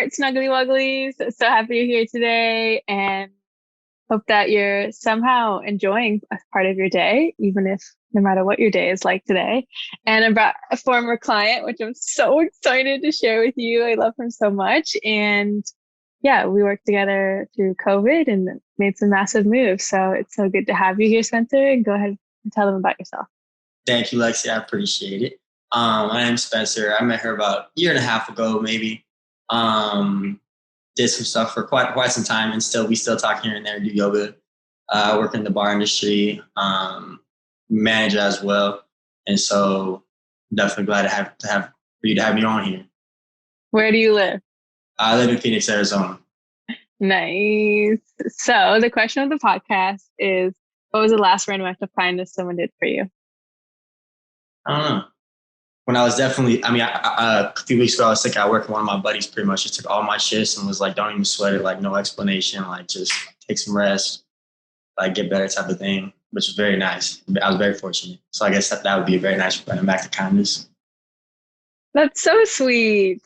right, Snuggly Wugglies. So happy you're here today and hope that you're somehow enjoying a part of your day, even if no matter what your day is like today. And I brought a former client, which I'm so excited to share with you. I love him so much. And yeah, we worked together through COVID and made some massive moves. So it's so good to have you here, Spencer. And go ahead and tell them about yourself. Thank you, Lexy. I appreciate it. My name's Spencer. I met her about a year and a half ago, maybe. Did some stuff for quite some time, and we still talk here and there, do yoga. Work in the bar industry, manage as well, and so definitely glad to have for you to have me on here. Where do you live? I live in Phoenix, Arizona. Nice. So the question of the podcast is, what was the last random act of kindness someone did for you? I don't know. When I was a few weeks ago, I was sick at work, and one of my buddies pretty much just took all my shifts and was like, don't even sweat it, like no explanation, like just take some rest, like get better type of thing, which was very nice. I was very fortunate. So I guess that would be a very nice random act of kindness. That's so sweet.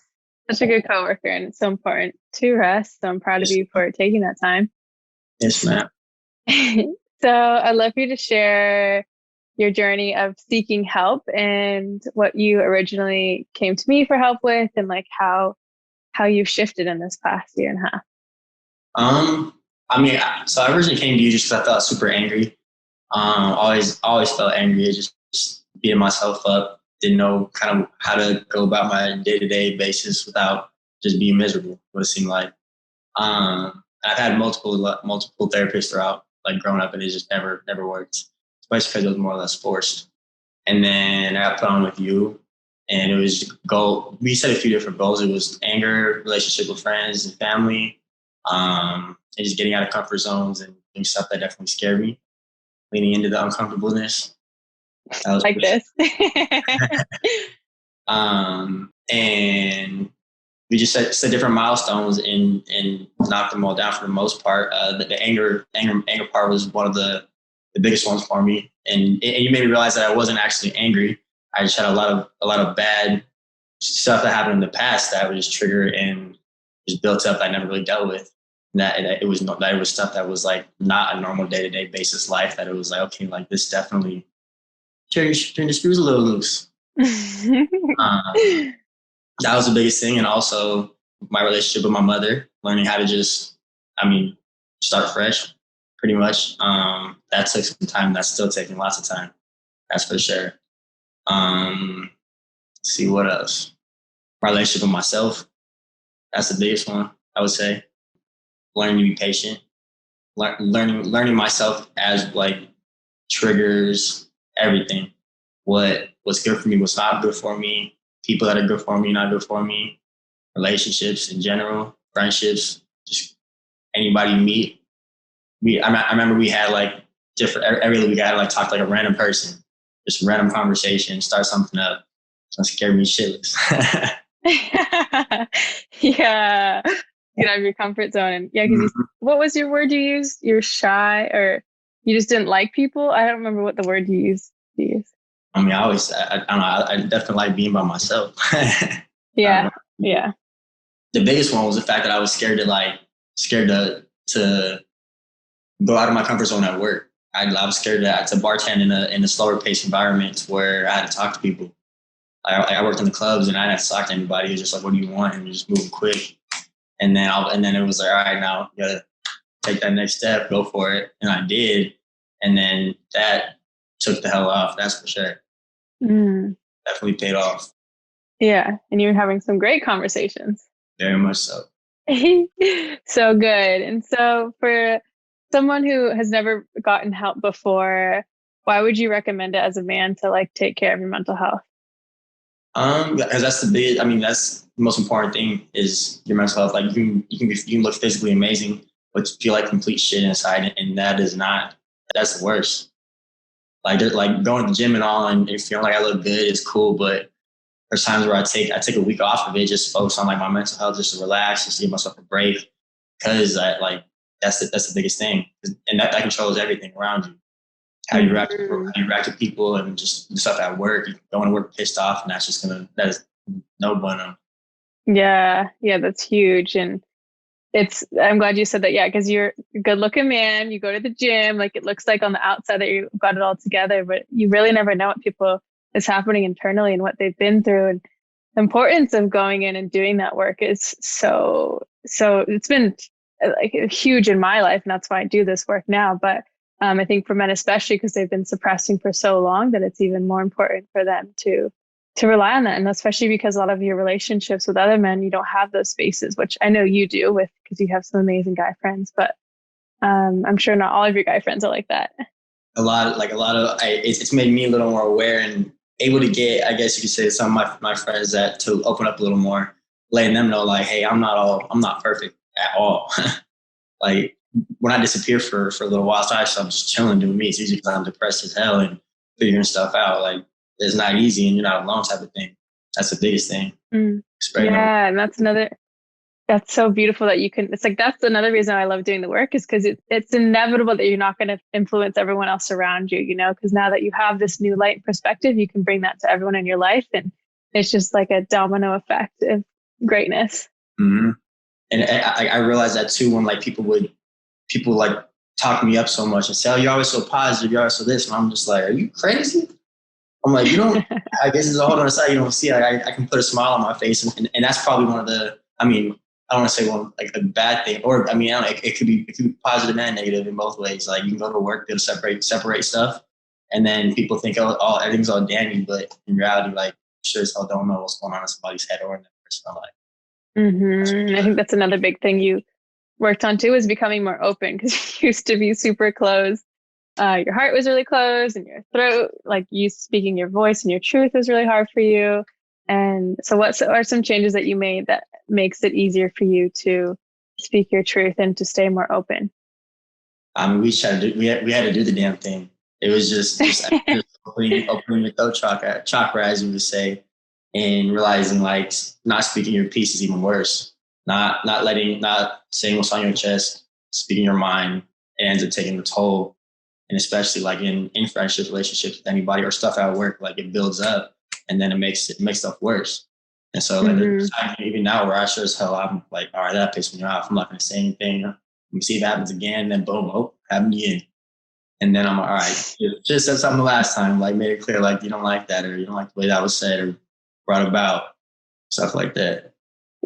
Such a good coworker, and it's so important to rest. So I'm proud of you for taking that time. Yes, ma'am. So I'd love for you to share your journey of seeking help and what you originally came to me for help with, and like how you've shifted in this past year and a half. So I originally came to you just because I felt super angry. Always felt angry, just beating myself up. Didn't know kind of how to go about my day-to-day basis without just being miserable, what it seemed like. I've had multiple therapists throughout, like growing up, and it just never worked, especially because it was more or less forced. And then I got put on with you, and it was we set a few different goals. It was anger, relationship with friends and family, and just getting out of comfort zones and doing stuff that definitely scared me, leaning into the uncomfortableness. That was like this. And we just set different milestones and knocked them all down for the most part. The anger part was one of the biggest ones for me, and you made me realize that I wasn't actually angry. I just had a lot of bad stuff that happened in the past that would just trigger and just built up that I never really dealt with. That it was stuff that was like not a normal day-to-day basis life. That it was like, okay, like this definitely turn the screws a little loose. That was the biggest thing, and also my relationship with my mother, learning how to start fresh, pretty much. That took some time. That's still taking lots of time. That's for sure. Let's see what else. My relationship with myself. That's the biggest one, I would say. Learning to be patient. Learning myself as like triggers everything. What's good for me, what's not good for me. People that are good for me, not good for me. Relationships in general, friendships, just anybody you meet. I remember we had like every week I had like talk to like a random person, just a random conversation, start something up. So it scared me shitless. Yeah, get out of your comfort zone, and yeah, because what was your word you used? You're shy, or you just didn't like people? I don't remember what the word you used. I mean, I don't know. I definitely like being by myself. Yeah. The biggest one was the fact that I was scared to go out of my comfort zone at work. I was scared to bartend in a slower paced environment where I had to talk to people. I worked in the clubs and I didn't have to talk to anybody. It was just like, what do you want? And you're just moving quick. And then it was like, all right, now you gotta take that next step, go for it. And I did. And then that took the hell off, that's for sure. Definitely paid off. Yeah, and you're having some great conversations. Very much so. So good. And so for someone who has never gotten help before, why would you recommend it as a man to like take care of your mental health? Because that's that's the most important thing is your mental health. Like you can look physically amazing, but feel like complete shit inside, and that's the worst. Like going to the gym and all and feeling like I look good is cool, but there's times where I take a week off of it, just focus on like my mental health, just to relax, just to give myself a break, because that's the biggest thing, and that controls everything around you. How you react to people, and just the stuff at work. You going to work pissed off, and that is no bueno. Yeah, that's huge. And I'm glad you said that. Yeah, because you're a good looking man. You go to the gym, like it looks like on the outside that you've got it all together, but you really never know what people is happening internally and what they've been through. And the importance of going in and doing that work is so it's been like huge in my life. And that's why I do this work now. But I think for men, especially because they've been suppressing for so long, that it's even more important for them to rely on that. And especially because a lot of your relationships with other men, you don't have those spaces, which I know you do with because you have some amazing guy friends, but I'm sure not all of your guy friends are like that. It's made me a little more aware and able to get, I guess you could say, some of my friends that to open up a little more, letting them know like, hey, I'm not perfect at all. Like when I disappear for a little while, so actually I'm just chilling doing me. It's usually because I'm depressed as hell and figuring stuff out. Like it's not easy and you're not alone type of thing. That's the biggest thing. Mm. Yeah, and that's so beautiful that you can, it's like, that's another reason I love doing the work is because it's inevitable that you're not going to influence everyone else around you, because now that you have this new light perspective, you can bring that to everyone in your life. And it's just like a domino effect of greatness. Mm-hmm. And I realized that too when like people like talk me up so much and say, oh, you're always so positive, you're always so this. And I'm just like, are you crazy? I'm like, you don't, I guess it's all on the side. You don't see, I can put a smile on my face. And that's probably one of the, I mean, I don't want to say one, like a bad thing, or, I mean, I don't know, it could be positive and negative in both ways. Like you can go to work, to separate stuff. And then people think, oh, everything's all dandy. But in reality, like, sure as hell don't know what's going on in somebody's head or in their personal life. Mm-hmm. I think that's another big thing you worked on too, is becoming more open because you used to be super closed. Your heart was really closed and your throat, like you speaking your voice and your truth was really hard for you. And so what are some changes that you made that makes it easier for you to speak your truth and to stay more open? I mean, we had to do the damn thing. It was just opening your throat chakra, as you would say, and realizing like not speaking your piece is even worse. Not saying what's on your chest, speaking your mind, it ends up taking a toll. And especially like in friendships, relationships with anybody or stuff at work, like it builds up and then it makes stuff worse. And so like even now where I sure as hell, I'm like, all right, that pissed me off. I'm not gonna say anything. Let me see if it happens again. Then boom, oh, happened again. And then I'm like, all right, just said something the last time, like made it clear, like you don't like that or you don't like the way that was said or brought about, stuff like that.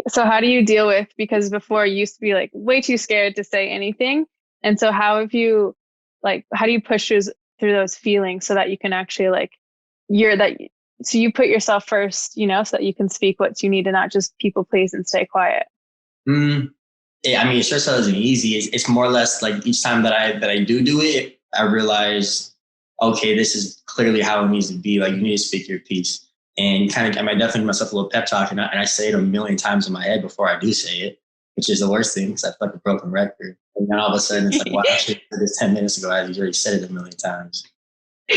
So how do you deal with, because before you used to be like way too scared to say anything. And so how have you, like, how do you push through those feelings so that you can actually like, you're that, so you put yourself first, so that you can speak what you need and not just people please and stay quiet. Yeah, I mean, it sure isn't easy. It's more or less like each time that I do it, I realize, okay, this is clearly how it needs to be. Like you need to speak your piece. And kind of, I might definitely give myself a little pep talk, and I say it a million times in my head before I do say it, which is the worst thing because I feel like a broken record. And then all of a sudden it's like, wow, I should have this 10 minutes ago. I already said it a million times.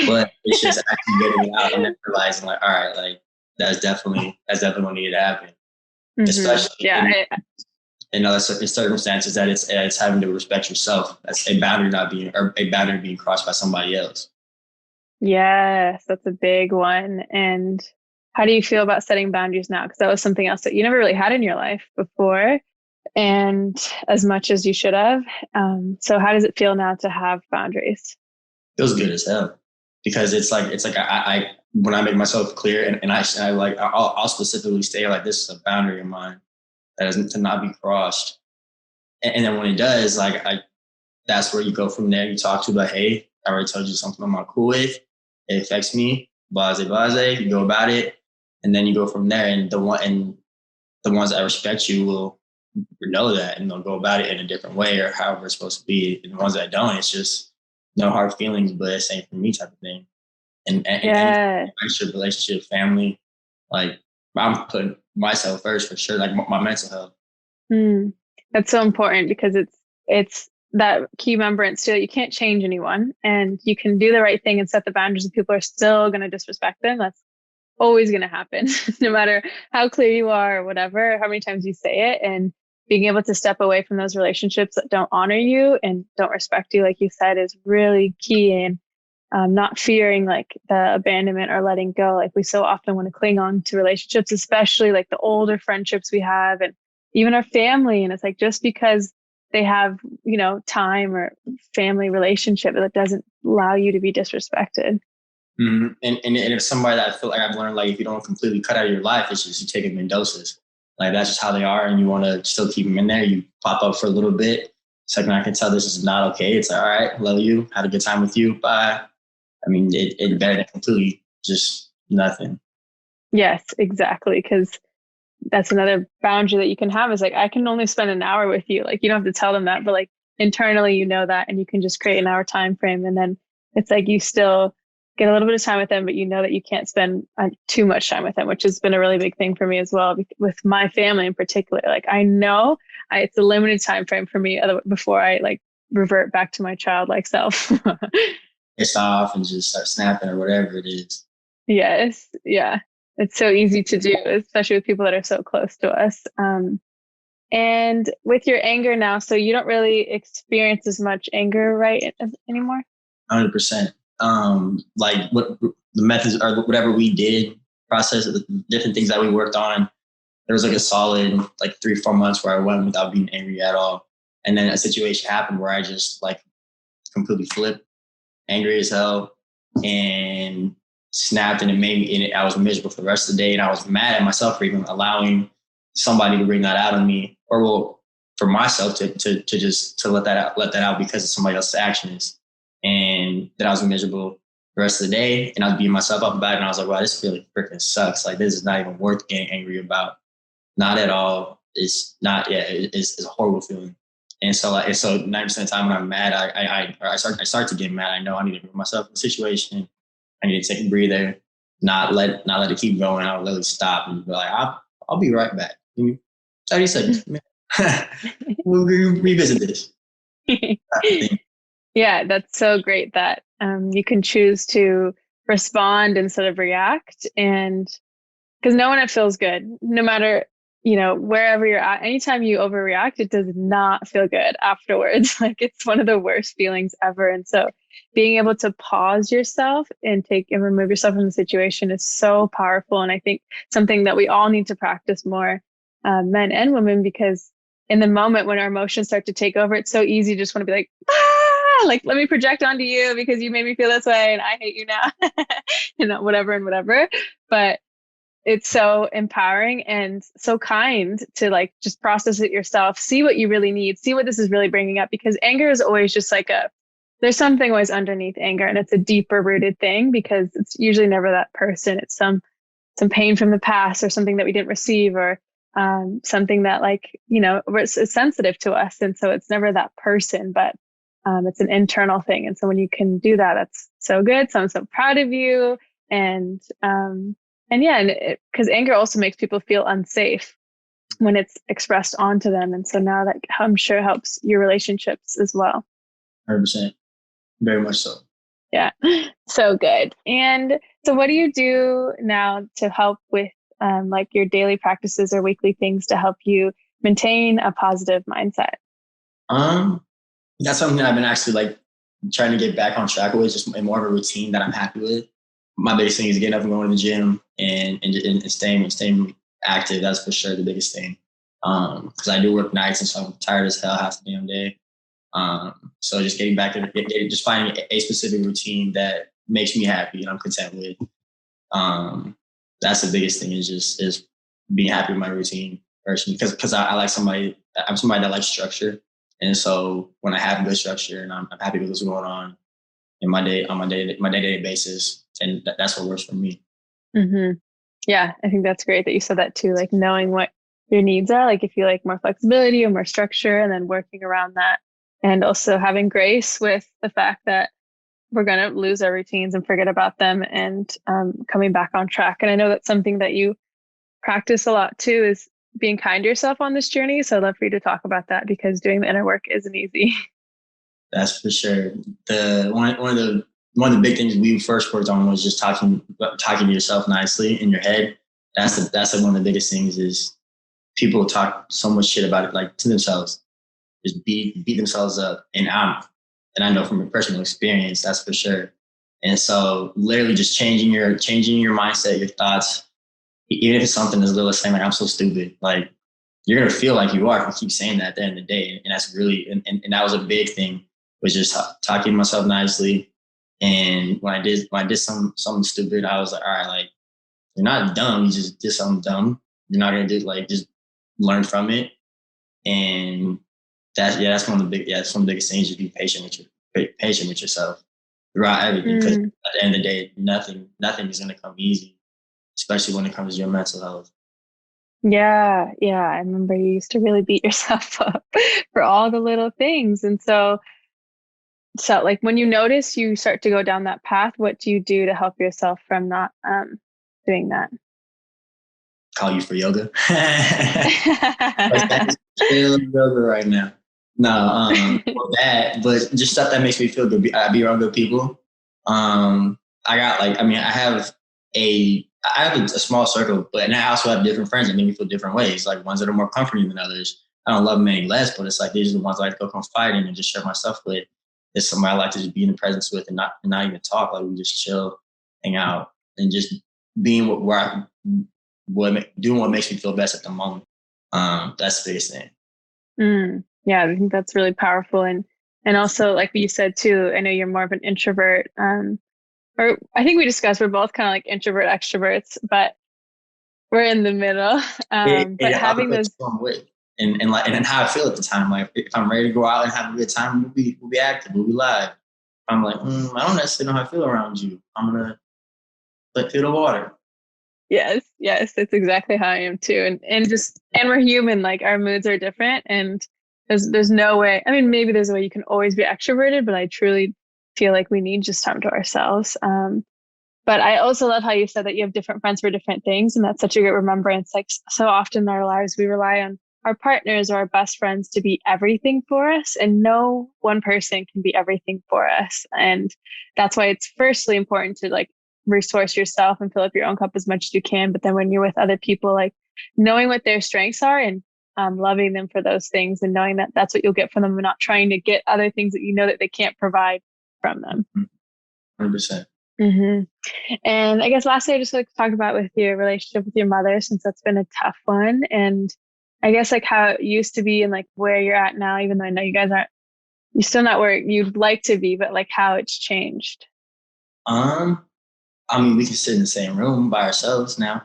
But it's just actually getting it out and then realizing like, all right, like that's definitely what needed to happen. Especially in other circumstances that it's having to respect yourself. That's a boundary being crossed by somebody else. Yes, that's a big one. And how do you feel about setting boundaries now? Because that was something else that you never really had in your life before, and as much as you should have. So how does it feel now to have boundaries? Feels good as hell because it's like I when I make myself clear and I like I'll specifically say like this is a boundary of mine that is to not be crossed. And then when it does, like that's where you go from there. You talk to like, hey, I already told you something I'm not cool with. It affects me. Blase. You go about it, and then you go from there. And the ones that respect you will know that, and they'll go about it in a different way or however it's supposed to be. And the ones that don't, it's just no hard feelings, but it's ain't for me type of thing. And relationship, family, like I'm putting myself first for sure. Like my mental health. That's so important because it's that key remembrance too. You can't change anyone, and you can do the right thing and set the boundaries, and people are still going to disrespect them. That's always going to happen, no matter how clear you are or whatever, how many times you say it. And being able to step away from those relationships that don't honor you and don't respect you, like you said, is really key. And not fearing like the abandonment or letting go. Like we so often want to cling on to relationships, especially like the older friendships we have and even our family. And it's like, just because they have, time or family relationship, that doesn't allow you to be disrespected. Mm-hmm. And if somebody that I feel like I've learned, like if you don't completely cut out of your life, it's just you take them in doses. Like that's just how they are, and you want to still keep them in there. You pop up for a little bit. Second, I can tell this is not okay. It's like, all right, love you, had a good time with you, bye. I mean, it better than completely just nothing. Yes, exactly. Because that's another boundary that you can have, is like, I can only spend an hour with you. Like you don't have to tell them that, but like internally, that, and you can just create an hour time frame. And then it's like, you still get a little bit of time with them, but you know that you can't spend too much time with them, which has been a really big thing for me as well, with my family in particular. Like I know it's a limited time frame for me before I like revert back to my childlike self. It's off and just start snapping or whatever it is. Yes. Yeah. It's so easy to do, especially with people that are so close to us. And with your anger now, so you don't really experience as much anger, right, anymore? 100%. Like what the methods or whatever we did, process the different things that we worked on. There was like a solid like 3-4 months where I went without being angry at all. And then a situation happened where I just like completely flipped, angry as hell, and snapped, and it made me, and I was miserable for the rest of the day. And I was mad at myself for even allowing somebody to bring that out of me, or well, for myself to just to let that out because of somebody else's actions. And then I was miserable the rest of the day, and I was beating myself up about it. And I was like, wow, this really freaking sucks. Like this is not even worth getting angry about. Not at all. It's not. Yeah, it's a horrible feeling. And so, 90% of the time when I'm mad, I start to get mad. I know I need to put myself in a situation. I need to take a breather, not let it keep going. I'll literally stop and be like, I'll be right back. 30 seconds. We'll revisit this. Yeah, that's so great that you can choose to respond instead of react. And because no one, it feels good, no matter, wherever you're at. Anytime you overreact, it does not feel good afterwards. Like it's one of the worst feelings ever. And so being able to pause yourself and remove yourself from the situation is so powerful. And I think something that we all need to practice more, men and women, because in the moment when our emotions start to take over, it's so easy to just want to be like, like, let me project onto you because you made me feel this way and I hate you now, whatever and whatever. But it's so empowering and so kind to like just process it yourself, see what you really need, see what this is really bringing up, because anger is always just like there's something always underneath anger, and it's a deeper rooted thing because it's usually never that person. It's some pain from the past or something that we didn't receive, or something that is sensitive to us. And so it's never that person, but it's an internal thing. And so when you can do that, that's so good. So I'm so proud of you. And yeah, and because anger also makes people feel unsafe when it's expressed onto them. And so now that, I'm sure, helps your relationships as well. 100%. Very much so. Yeah. So good. And so what do you do now to help with like your daily practices or weekly things to help you maintain a positive mindset? That's something that I've been actually like trying to get back on track with, just more of a routine that I'm happy with. My biggest thing is getting up and going to the gym and staying active. That's for sure the biggest thing. Because I do work nights, and so I'm tired as hell half the damn day. So just getting back to just finding a specific routine that makes me happy and I'm content with. That's the biggest thing, is being happy with my routine personally. Because I'm somebody that likes structure. And so when I have good structure and I'm happy with what's going on in my day, on my day-to-day basis, and that's what works for me. Mm-hmm. Yeah, I think that's great that you said that too. Like knowing what your needs are, like if you like more flexibility or more structure, and then working around that, and also having grace with the fact that we're going to lose our routines and forget about them, and coming back on track. And I know that's something that you practice a lot too, is being kind to yourself on this journey. So I'd love for you to talk about that, because doing the inner work isn't easy. That's for sure. One of the big things we first worked on was just talking to yourself nicely in your head. That's one of the biggest things, is people talk so much shit about it, like to themselves, just beat themselves up. And I know from a personal experience, that's for sure. And so literally just changing your mindset, your thoughts, even if it's something as little as saying like, I'm so stupid, like you're going to feel like you are if you keep saying that at the end of the day. And that's really, and that was a big thing, was just talking to myself nicely. And when I did something stupid, I was like, all right, like you're not dumb. You just did something dumb. You're not going to do like, just learn from it. And that's one of the biggest things. Just be patient with yourself throughout everything. Because at the end of the day, nothing is going to come easy, especially when it comes to your mental health. Yeah. I remember you used to really beat yourself up for all the little things. And so like when you notice you start to go down that path, what do you do to help yourself from not doing that? Call you for yoga. Chill yoga right now. No, but just stuff that makes me feel good. I be around good people. I have a small circle, but and I also have different friends that make me feel different ways. Like ones that are more comforting than others. I don't love them any less, but it's like these are the ones I like to go confide in and just share my stuff with. It's somebody I like to just be in the presence with and not even talk. Like we just chill, hang out, and just being doing what makes me feel best at the moment. That's the biggest thing. Yeah, I think that's really powerful. And also, like you said too, I know you're more of an introvert. Or I think we discussed we're both kind of like introvert extroverts, but we're in the middle. But having those and how I feel at the time. Like if I'm ready to go out and have a good time, we'll be active, we'll be live. I'm like, I don't necessarily know how I feel around you. I'm gonna feel the water. Yes, it's exactly how I am too. And we're human, like our moods are different, and there's no way. I mean, maybe there's a way you can always be extroverted, but I truly feel like we need just time to ourselves. But I also love how you said that you have different friends for different things, and that's such a great remembrance. Like so often in our lives, we rely on our partners or our best friends to be everything for us, and no one person can be everything for us. And that's why it's firstly important to like resource yourself and fill up your own cup as much as you can. But then when you're with other people, like knowing what their strengths are and loving them for those things and knowing that that's what you'll get from them and not trying to get other things that you know that they can't provide from them. 100%. And I guess lastly, I just like to talk about with your relationship with your mother, since that's been a tough one. And I guess like how it used to be and like where you're at now, even though I know you're still not where you'd like to be, but like how it's changed. I mean, we can sit in the same room by ourselves now.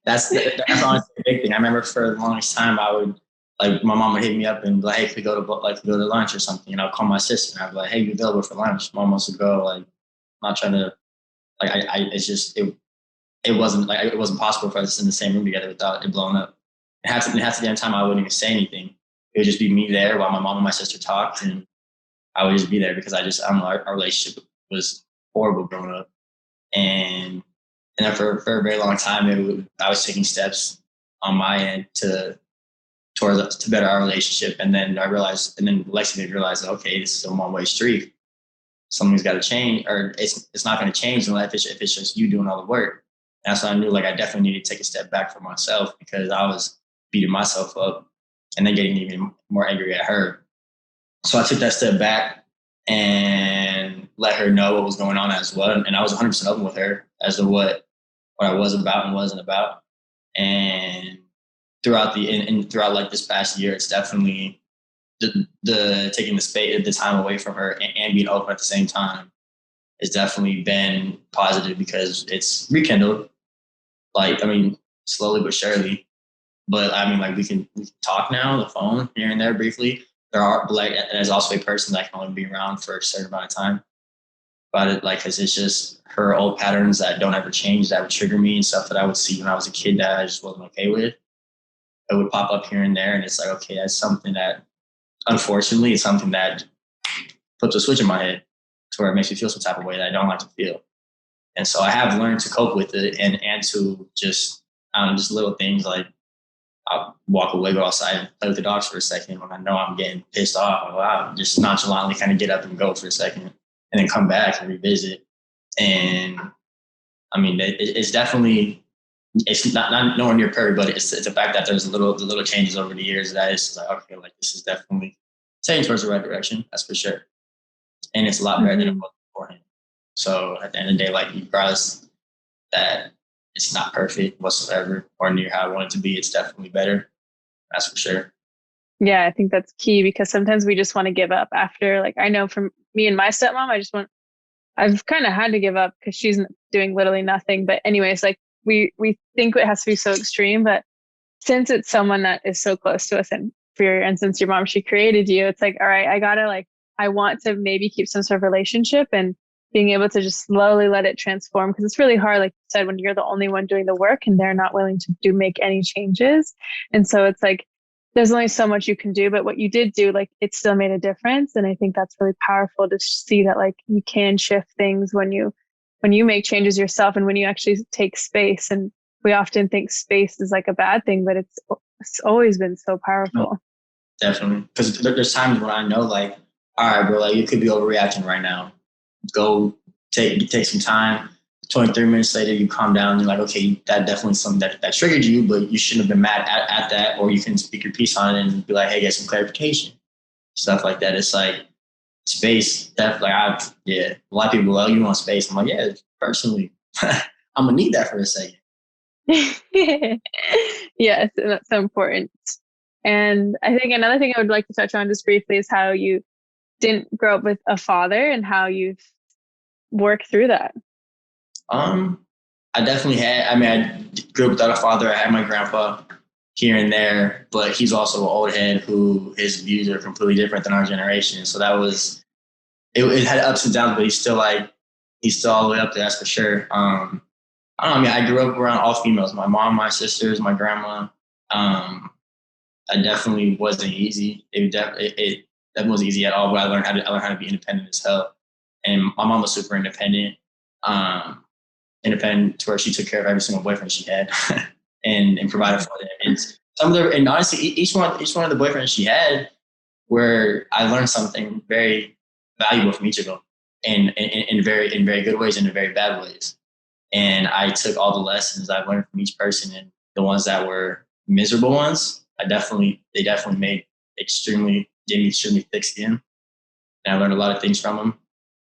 That's honestly a big thing. I remember for the longest time, I would like my mom would hit me up and be like, "Hey, could we go to lunch or something?" And I'll call my sister and I'd be like, "Hey, you available for lunch?" Mom wants to go. Like, I'm not trying to like it's just it wasn't possible for us to sit in the same room together without it blowing up. It had to be the end time I wouldn't even say anything. It would just be me there while my mom and my sister talked, and I would just be there because I don't know, our relationship was horrible growing up. And then for a very long time, I was taking steps on my end to better our relationship. And then Lexy made me realize, okay, this is a one-way street. Something's got to change, or it's not going to change if it's just you doing all the work. And so I knew like I definitely needed to take a step back for myself because I was beating myself up and then getting even more angry at her. So I took that step back and let her know what was going on as well. And I was 100% open with her as to what I was about and wasn't about. And throughout like this past year, it's definitely the taking the time away from her and being open at the same time has definitely been positive because it's rekindled. Like, I mean, slowly but surely. But I mean, like we can talk now on the phone here and there briefly. There's also a person that can only be around for a certain amount of time. But because it's just her old patterns that don't ever change, that would trigger me and stuff that I would see when I was a kid that I just wasn't okay with. It would pop up here and there, and it's like, okay, that's something that, unfortunately, is something that puts a switch in my head to where it makes me feel some type of way that I don't like to feel. And so I have learned to cope with it and to just little things like I'll walk away, go outside and play with the dogs for a second when I know I'm getting pissed off. I'll just nonchalantly kind of get up and go for a second and then come back and revisit. And I mean, it's definitely, it's not nowhere near perfect, but it's a fact that there's the little changes over the years that it's like, okay, like this is definitely heading towards the right direction. That's for sure. And it's a lot better than it was beforehand. So at the end of the day, like regardless that it's not perfect whatsoever or near how I want it to be, it's definitely better. That's for sure. Yeah, I think that's key because sometimes we just want to give up after, like, I know from me and my stepmom, I've kind of had to give up because she's doing literally nothing. But anyways, like we think it has to be so extreme, but since it's someone that is so close to us and for your instance, your mom, she created you, it's like, all right, I gotta like, I want to maybe keep some sort of relationship and being able to just slowly let it transform. Cause it's really hard, like you said, when you're the only one doing the work and they're not willing to make any changes. And so it's like, there's only so much you can do, but what you did do, like it still made a difference. And I think that's really powerful to see that like you can shift things when you make changes yourself and when you actually take space. And we often think space is like a bad thing, but it's always been so powerful. Definitely. Because there's times when I know, like, all right, bro, like you could be overreacting right now. Go take some time. 23 minutes later, you calm down. And you're like, okay, that definitely something that triggered you, but you shouldn't have been mad at that. Or you can speak your piece on it and be like, hey, get some clarification. Stuff like that. It's like space. Definitely. A lot of people, well, you want space. I'm like, yeah, personally, I'm going to need that for a second. Yes, and that's so important. And I think another thing I would like to touch on just briefly is how you didn't grow up with a father and how you've worked through that. I definitely had. I mean, I grew up without a father. I had my grandpa here and there, but he's also an old head who his views are completely different than our generation. So that was it had ups and downs, but he's still all the way up there. That's for sure. I don't know. I mean, I grew up around all females. My mom, my sisters, my grandma. I definitely wasn't easy. That wasn't easy at all. But I learned how to be independent as hell. And my mom was super independent. Independent to where she took care of every single boyfriend she had and provided for them. And honestly, each one of the boyfriends she had, where I learned something very valuable from each of them, in very good ways and in very bad ways. And I took all the lessons I've learned from each person, and the ones that were miserable ones, they definitely gave me extremely thick skin, and I learned a lot of things from them.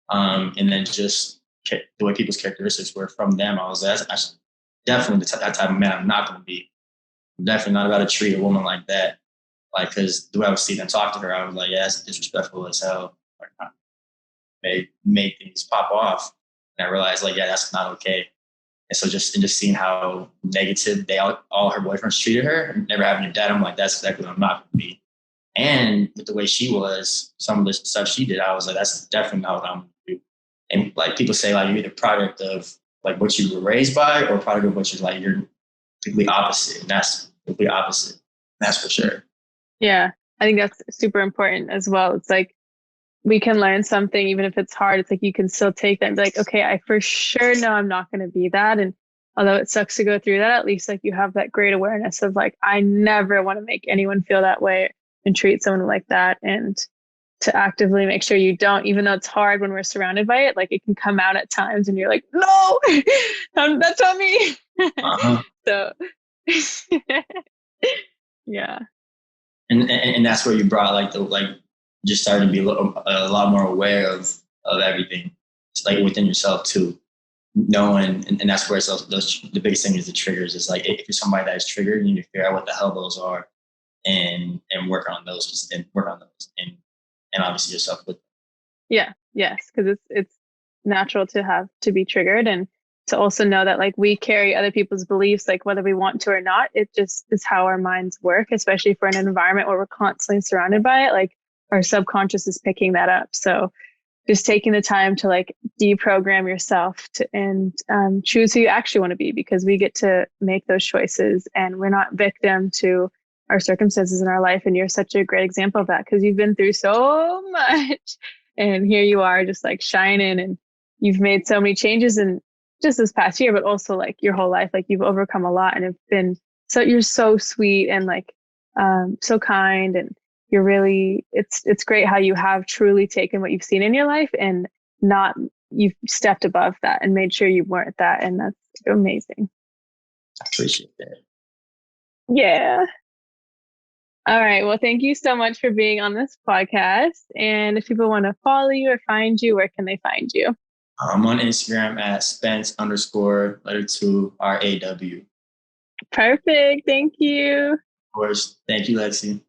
And then just the way people's characteristics were from them, I was like, that's definitely that type of man I'm not going to be. I'm definitely not about to treat a woman like that. Like, because the way I would see them talk to her, I was like, yeah, that's disrespectful as hell. Like, made things pop off. And I realized, like, yeah, that's not okay. And so just seeing how negative all her boyfriends treated her, never having a dad, I'm like, that's exactly what I'm not going to be. And with the way she was, some of the stuff she did, I was like, that's definitely not what I'm going to do. And like people say, like you're either product of like what you were raised by, or product of what you're completely opposite. And that's completely opposite. That's for sure. Yeah, I think that's super important as well. It's like we can learn something even if it's hard. It's like you can still take that and be like, okay, I for sure know I'm not going to be that. And although it sucks to go through that, at least like you have that great awareness of like, I never want to make anyone feel that way and treat someone like that. And to actively make sure you don't, even though it's hard when we're surrounded by it, like it can come out at times and you're like, no, that's not me. Uh-huh. So yeah. And that's where you brought just starting to be a lot more aware of everything. It's like within yourself too, knowing, and that's where the biggest thing is the triggers. It's like if you're somebody that is triggered, you need to figure out what the hell those are, and work on those, and obviously yourself with them. Yeah, yes, because it's natural to be triggered and to also know that like we carry other people's beliefs, like whether we want to or not. It just is how our minds work, especially for an environment where we're constantly surrounded by it. Like our subconscious is picking that up. So just taking the time to like deprogram yourself and choose who you actually want to be, because we get to make those choices and we're not victim to our circumstances in our life. And you're such a great example of that because you've been through so much and here you are just like shining, and you've made so many changes in just this past year, but also like your whole life. Like you've overcome a lot and have been you're so sweet and like so kind, and you're really, it's great how you have truly taken what you've seen in your life and you've stepped above that and made sure you weren't that. And that's amazing. I appreciate that. Yeah. All right. Well, thank you so much for being on this podcast. And if people want to follow you or find you, where can they find you? I'm on Instagram at Spence_letter 2 RAW. Perfect. Thank you. Of course. Thank you, Lexy.